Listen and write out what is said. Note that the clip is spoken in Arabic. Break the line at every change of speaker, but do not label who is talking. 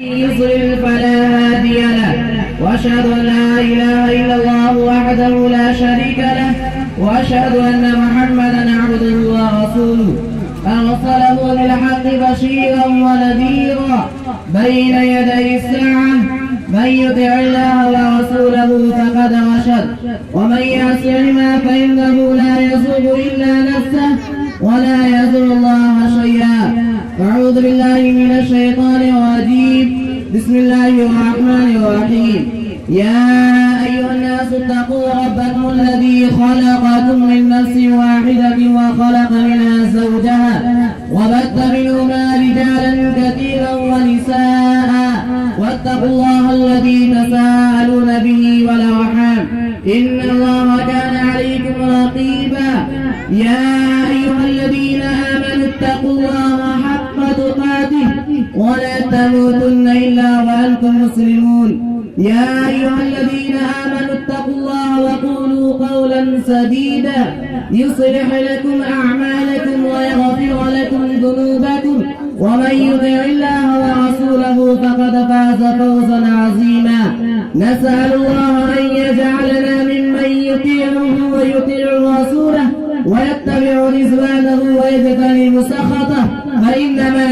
يضلل فلا هادي له، واشهد ان لا اله الا الله وحده لا شريك له، واشهد ان محمدا عبده ورسوله ارسله بالحق بشيرا ونذيرا بين يدي الساعه. من يطع الله ورسوله فقد رشد، ومن يعصهما فانه لا يضر الا نفسه ولا يضر الله شيئا. أعوذ بالله من الشيطان الرجيم. بسم الله الرحمن الرحيم. يا أيها الناس اتقوا ربكم الذي خلقكم من نفس واحدة وخلق منها زوجها وبث منهما رجالا كثيرا ونساء، واتقوا الله الذي تساءلون به والأرحام إن الله كان عليكم رقيبا. يا أيها الذين آمنوا اتقوا الله حق تقاته ولا تموتن إلا وأنتم مسلمون. يا أيها الذين آمنوا اتقوا الله وقولوا قولا سديدا يصلح لكم أعمالكم ويغفر لكم ذنوبكم، ومن يطع الله ورسوله فقد فاز فوزا عظيما. نسأل الله أن يجعلنا ممن